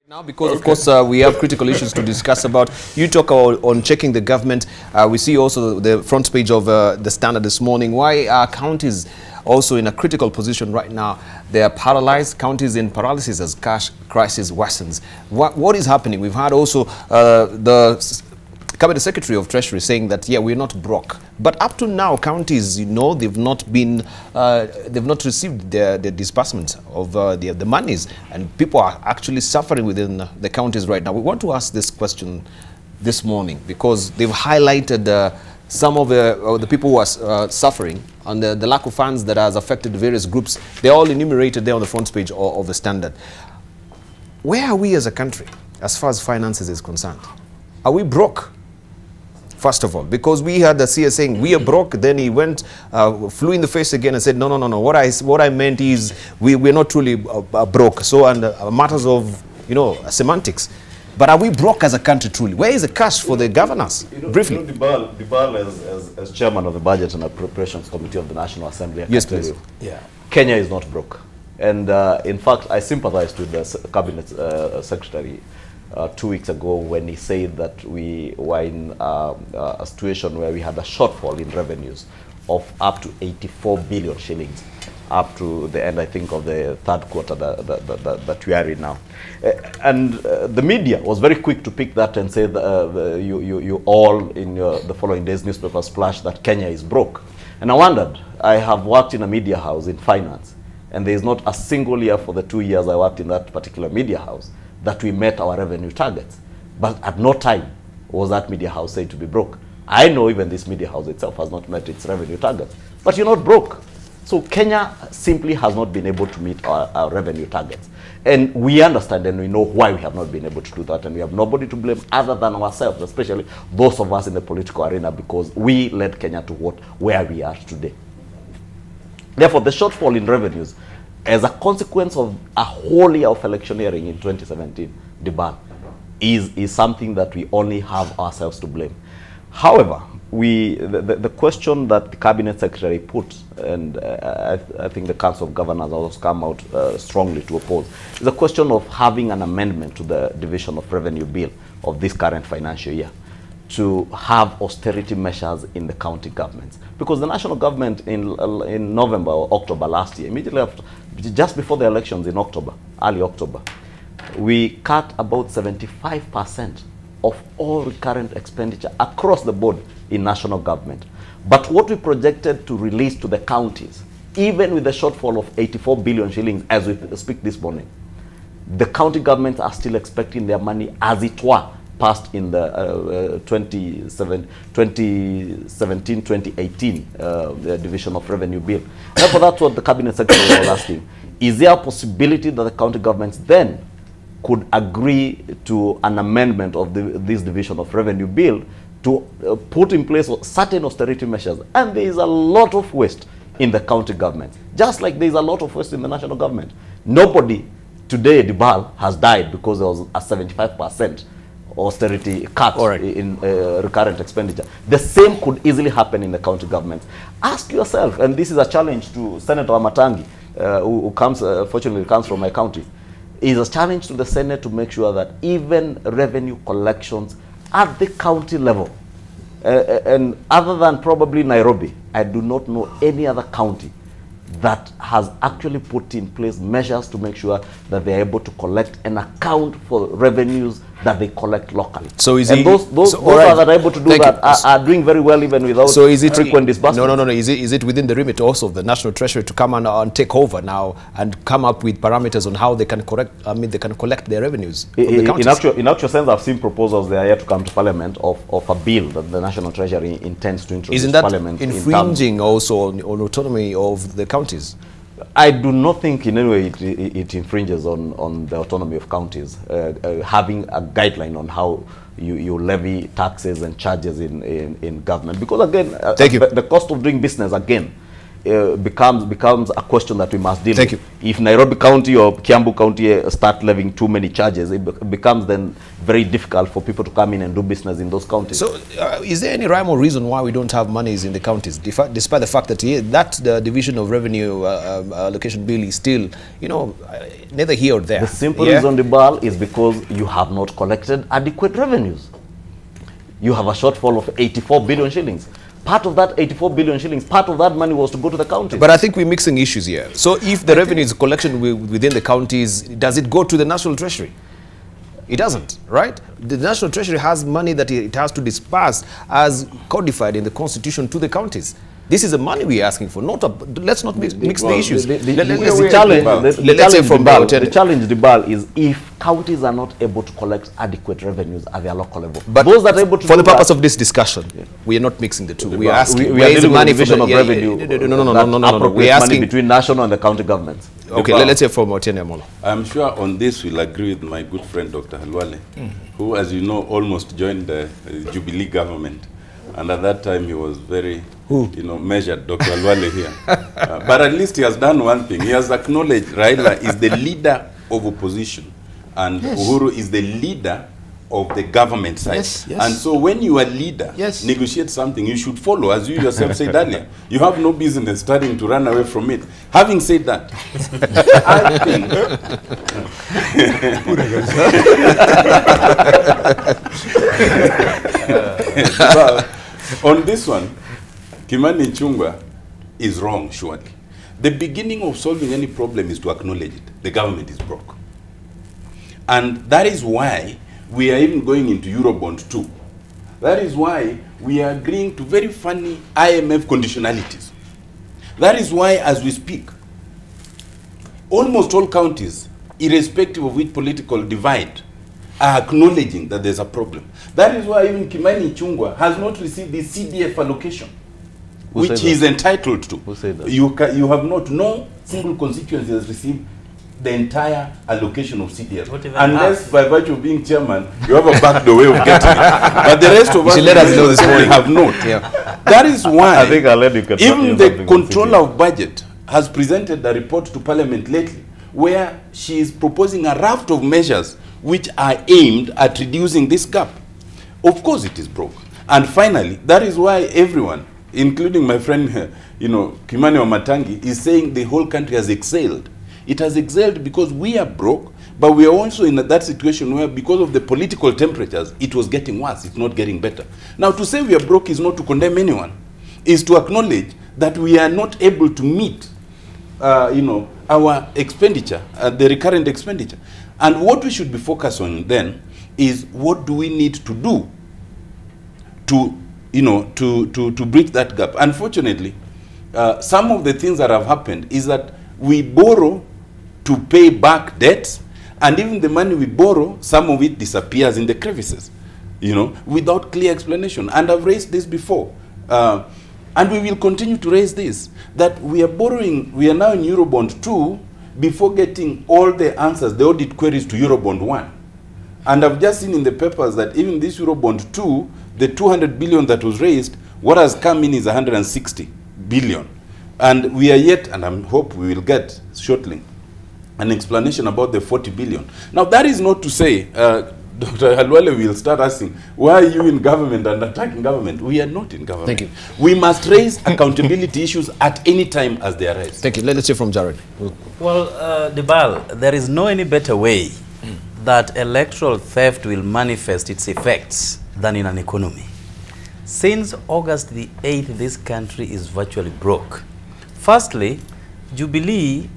Now, because of course we have critical issues to discuss about. You talk on checking the government. We see also the front page of the Standard this morning. Why are counties also in a critical position right now? They are paralyzed. Counties in paralysis as cash crisis worsens. What is happening? We've had also the Cabinet Secretary of Treasury saying that, yeah, we're not broke. But up to now, counties, you know, they've not received the disbursements of the monies, and people are actually suffering within the counties right now. We want to ask this question this morning because they've highlighted some of the people who are suffering and the lack of funds that has affected various groups. They're all enumerated there on the front page of the Standard. Where are we as a country as far as finances is concerned? Are we broke? First of all, because we had the CS saying we are broke, then he went, flew in the face again and said, no. What I meant is we're not truly broke. So, and matters of, you know, semantics. But are we broke as a country truly? Where is the cash for the governors? Briefly. Debarl as chairman of the Budget and Appropriations Committee of the National Assembly. Yes, please. Yeah. Kenya is not broke. And in fact, I sympathized with the Cabinet Secretary 2 weeks ago when he said that we were in a situation where we had a shortfall in revenues of up to 84 billion shillings up to the end, I think, of the third quarter that we are in now. And the media was very quick to pick that and say that, you all in the following day's newspaper splash that Kenya is broke. And I wondered, I have worked in a media house in finance, and there is not a single year for the 2 years I worked in that particular media house that we met our revenue targets. But at no time was that media house said to be broke. I know even this media house itself has not met its revenue targets. But you're not broke. So Kenya simply has not been able to meet our revenue targets. And we understand and we know why we have not been able to do that. And we have nobody to blame other than ourselves, especially those of us in the political arena, because we led Kenya to where we are today. Therefore, the shortfall in revenues as a consequence of a whole year of electioneering in 2017, Debarl, is something that we only have ourselves to blame. However, the question that the Cabinet Secretary put, and I think the Council of Governors also come out strongly to oppose, is a question of having an amendment to the Division of Revenue Bill of this current financial year to have austerity measures in the county governments. Because the national government in November or October last year, immediately after, just before the elections in October, early October, we cut about 75% of all recurrent expenditure across the board in national government. But what we projected to release to the counties, even with the shortfall of 84 billion shillings as we speak this morning, the county governments are still expecting their money as it were passed in the 2017-2018 the Division of Revenue Bill. Therefore, that's what the Cabinet Secretary was asking. Is there a possibility that the county governments then could agree to an amendment of this Division of Revenue Bill to put in place certain austerity measures? And there is a lot of waste in the county government, just like there is a lot of waste in the national government. Nobody today, Debarl, has died because there was a 75% austerity cut in recurrent expenditure. The same could easily happen in the county governments. Ask yourself, and this is a challenge to Senator Amatangi, who comes, fortunately comes from my county, is a challenge to the Senate to make sure that even revenue collections at the county level, and other than probably Nairobi, I do not know any other county that has actually put in place measures to make sure that they are able to collect and account for revenues that they collect locally. So is and those that are able to do that are doing very well even without frequent disbursements. No. Is it within the remit also of the National Treasury to come and take over now and come up with parameters on how they can collect their revenues from the counties? In actual sense, I've seen proposals that are yet to come to Parliament of a bill that the National Treasury intends to introduce. Isn't that Parliament infringing also on autonomy of the counties? I do not think in any way it infringes on the autonomy of counties, having a guideline on how you levy taxes and charges in government. Because again, the cost of doing business, again, becomes a question that we must deal Thank with. If Nairobi County or Kiambu County start levying too many charges, it becomes then very difficult for people to come in and do business in those counties. So, is there any rhyme or reason why we don't have monies in the counties, despite the fact that the division of revenue allocation bill is still, you know, neither here or there? The simple reason, Debarl, is because you have not collected adequate revenues. You have a shortfall of 84 billion shillings. Part of that 84 billion shillings, part of that money was to go to the counties. But I think we're mixing issues here. So if the revenue is collection within the counties, does it go to the National Treasury? It doesn't, right? The National Treasury has money that it has to disperse as codified in the Constitution to the counties. This is the money we're asking for. Let's not mix the issues. The challenge, Debarl, is if counties are not able to collect adequate revenues at their local level. But those that are able to for the purpose of this discussion, we are not mixing the two. We are asking we are dealing money with division of revenue. No. We're asking between national and the county governments. Okay, let's hear from Otiende Amolo. I'm sure on this we'll agree with my good friend Dr. Halwale, who, as you know, almost joined the Jubilee government. And at that time, he was very, measured, Dr. Halwale here. But at least he has done one thing. He has acknowledged Raila is the leader of opposition, and Uhuru is the leader of the government side. Yes. And so when you are leader, negotiate something, you should follow, as you yourself said earlier. You have no business starting to run away from it. Having said that, I think on this one, Kimani Ichung'wah is wrong, surely. The beginning of solving any problem is to acknowledge it. The government is broke. And that is why we are even going into Eurobond 2. That is why we are agreeing to very funny IMF conditionalities. That is why, as we speak, almost all counties, irrespective of which political divide, are acknowledging that there's a problem. That is why even Kimani Ichung'wah has not received the CDF allocation, which he is entitled to. Who said that? You have not, no single constituency has received the entire allocation of CDF. Unless by virtue of being chairman, you have a backdoor way of getting it. But the rest of us let us know this morning. Have not. That is why I think I'll let you get even the controller of budget has presented a report to Parliament lately where she is proposing a raft of measures which are aimed at reducing this gap. Of course it is broke. And finally, that is why everyone, including my friend, Kimani Wamatangi, is saying the whole country has excelled. It has excelled because we are broke, but we are also in that situation where, because of the political temperatures, it was getting worse. It's not getting better. Now, to say we are broke is not to condemn anyone. Is to acknowledge that we are not able to meet, our expenditure, the recurrent expenditure. And what we should be focused on then is what do we need to do to bridge that gap. Unfortunately, some of the things that have happened is that we borrow to pay back debts, and even the money we borrow, some of it disappears in the crevices, without clear explanation. And I've raised this before, and we will continue to raise this, that we are borrowing, we are now in Eurobond 2 before getting all the answers, the audit queries to Eurobond 1. And I've just seen in the papers that even this Eurobond 2, the 200 billion that was raised, what has come in is 160 billion. And we are yet, and I hope we will get shortly, an explanation about the 40 billion. Now, that is not to say, Dr. Halwale will start asking, why are you in government and attacking government? We are not in government. Thank you. We must raise accountability issues at any time as they arise. Thank you. Let's hear from Jared. Well, Debarl, there is no any better way that electoral theft will manifest its effects than in an economy. Since August the 8th, this country is virtually broke. Firstly, Jubilee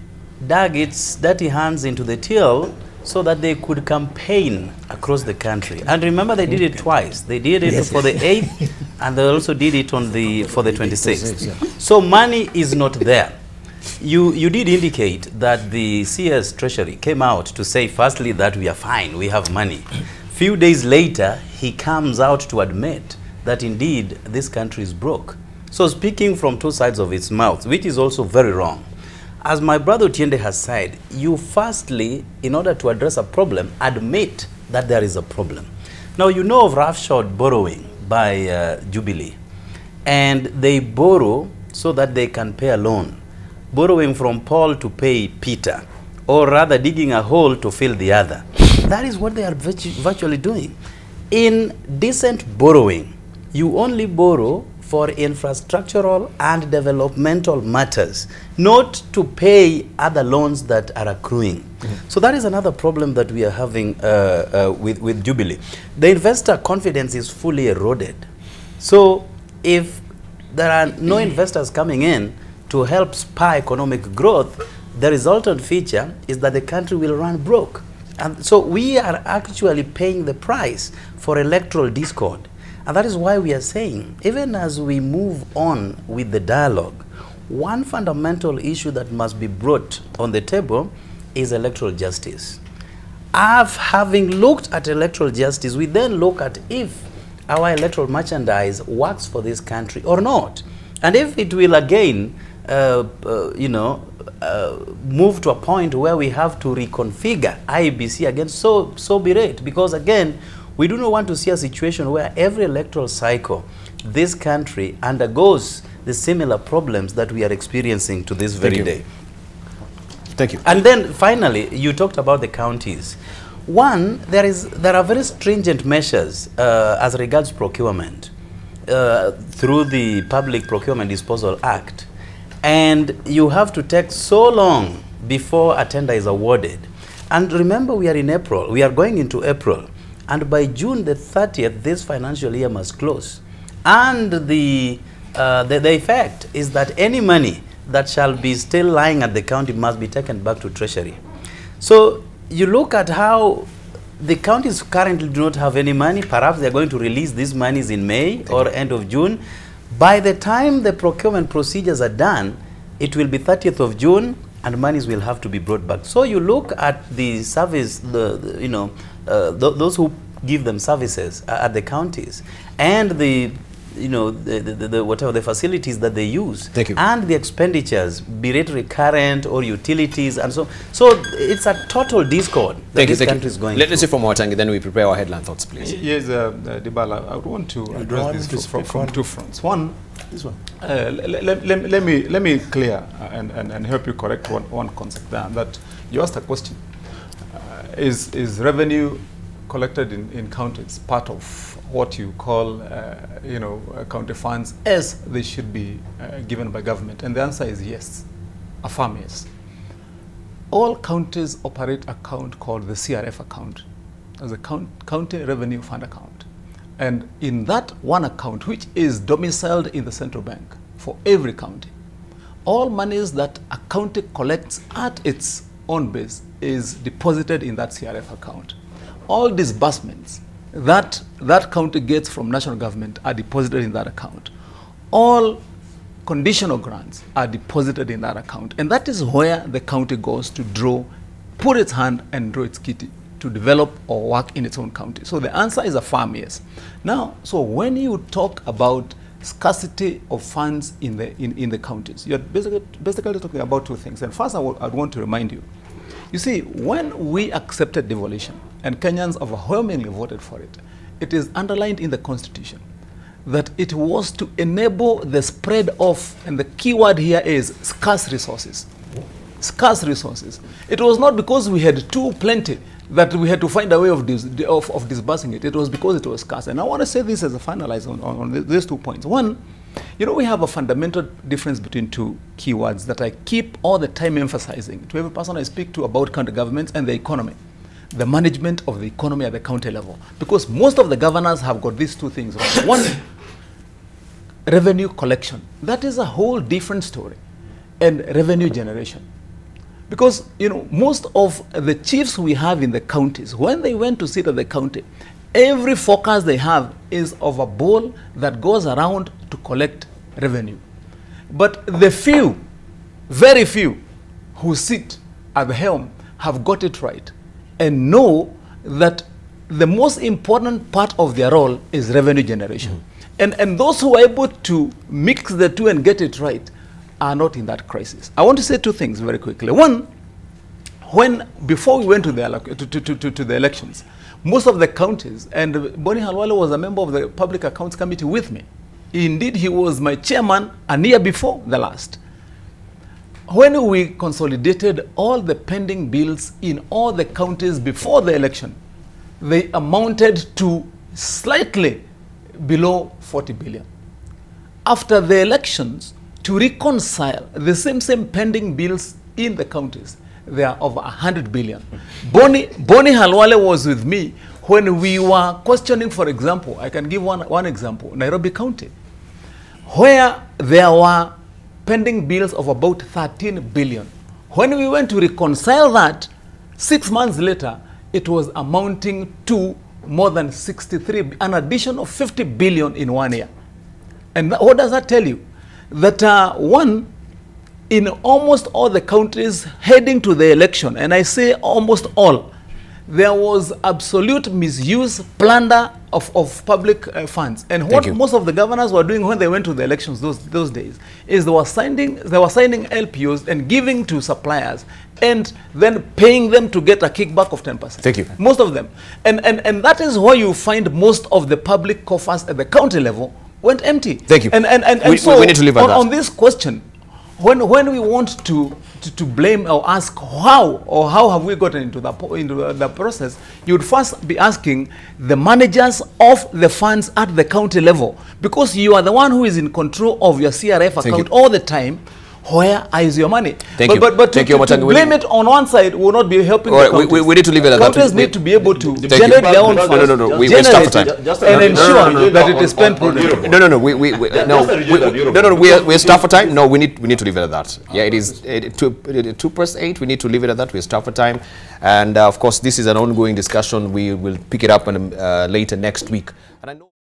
dug its dirty hands into the till so that they could campaign across the country. And remember, they did it twice. They did it for the 8th, and they also did it for the 26th. So money is not there. You did indicate that the CS Treasury came out to say, firstly, that we are fine, we have money. Few days later, he comes out to admit that indeed this country is broke. So speaking from two sides of its mouth, which is also very wrong. As my brother Otiende has said, you firstly, in order to address a problem, admit that there is a problem. Now, you know of roughshod borrowing by Jubilee, and they borrow so that they can pay a loan, borrowing from Paul to pay Peter, or rather digging a hole to fill the other. That is what they are virtually doing. In decent borrowing, you only borrow for infrastructural and developmental matters, not to pay other loans that are accruing. So that is another problem that we are having with Jubilee. The investor confidence is fully eroded. So if there are no investors coming in to help spur economic growth, the resultant feature is that the country will run broke. And so we are actually paying the price for electoral discord. And that is why we are saying, even as we move on with the dialogue, one fundamental issue that must be brought on the table is electoral justice. Having looked at electoral justice, we then look at if our electoral merchandise works for this country or not. And if it will again, move to a point where we have to reconfigure IEBC again, so be it. Because again, we do not want to see a situation where every electoral cycle, this country undergoes the similar problems that we are experiencing to this very day. Thank you. And then finally, you talked about the counties. One, there are very stringent measures as regards procurement through the Public Procurement Disposal Act. And you have to take so long before a tender is awarded. And remember, we are in April. We are going into April. And by June the 30th, this financial year must close. And the effect is that any money that shall be still lying at the county must be taken back to Treasury. So you look at how the counties currently do not have any money. Perhaps they're going to release these monies in May or end of June. By the time the procurement procedures are done, it will be 30th of June, and monies will have to be brought back. So you look at the service, those who give them services at the counties, and whatever the facilities that they use, and the expenditures, be it recurrent or utilities, and so it's a total discord that this country is going through. Let's see from Mwatangi, then we prepare our headline thoughts, please. Yes, Debarl, I would want to address this from two fronts. One, this one. Let me clear and help you correct one concept there. That you asked a question: is revenue collected in counties part of what you call, county funds as they should be given by government? And the answer is yes, a firm yes. All counties operate an account called the CRF account, as a county revenue fund account. And in that one account, which is domiciled in the central bank for every county, all monies that a county collects at its own base is deposited in that CRF account. All disbursements that county gets from national government are deposited in that account. All conditional grants are deposited in that account. And that is where the county goes to put its hand and draw its kitty to develop or work in its own county. So the answer is a firm yes. Now, so when you talk about scarcity of funds in the counties, you're basically talking about two things. And first, I'd want to remind you, you see, when we accepted devolution, and Kenyans overwhelmingly voted for it, it is underlined in the Constitution that it was to enable the spread of, and the key word here is scarce resources. Scarce resources. It was not because we had too plenty that we had to find a way of disbursing it. It was because it was scarce. And I want to say this as a finalize on these 2 points. One, we have a fundamental difference between two keywords that I keep all the time emphasizing to every person I speak to about county governments and the economy. The management of the economy at the county level. Because most of the governors have got these two things wrong. One, revenue collection. That is a whole different story. And revenue generation. Because, most of the chiefs we have in the counties, when they went to sit at the county, every focus they have is of a ball that goes around to collect revenue. But the few, very few, who sit at the helm have got it right and know that the most important part of their role is revenue generation. And those who are able to mix the two and get it right are not in that crisis. I want to say two things very quickly. One, before we went to the elections, most of the counties, and Boni Halwale was a member of the Public Accounts Committee with me, Indeed, he was my chairman a year before the last. When we consolidated all the pending bills in all the counties before the election, they amounted to slightly below 40 billion. After the elections, to reconcile the same pending bills in the counties, they are over 100 billion. Boni Halwale was with me when we were questioning, for example, I can give one example, Nairobi County, where there were pending bills of about 13 billion. When we went to reconcile that, 6 months later, it was amounting to more than 63, an addition of 50 billion in 1 year. And what does that tell you? That one, in almost all the countries heading to the election, and I say almost all, there was absolute misuse, plunder of public funds. And what most of the governors were doing when they went to the elections those days is they were signing LPOs and giving to suppliers and then paying them to get a kickback of 10%. Thank you. Most of them. And that is where you find most of the public coffers at the county level went empty. Thank you. So we need to leave at that. On this question, when we want to blame or ask how have we gotten into the process, you would first be asking the managers of the funds at the county level, because you are the one who is in control of your CRF account all the time. Where is your money? Thank you. But to blame it on one side will not be helping the countries. We need to leave it at that. Countries need to be able to generate their own funds. No. We stop for time. And ensure that it is spent prudently. No. We're stop for time. No, we need to leave it at that. Yeah, it is 2+8. We need to leave it at that. We're stop for time, and of course, this is an ongoing discussion. We will pick it up later next week. And I know.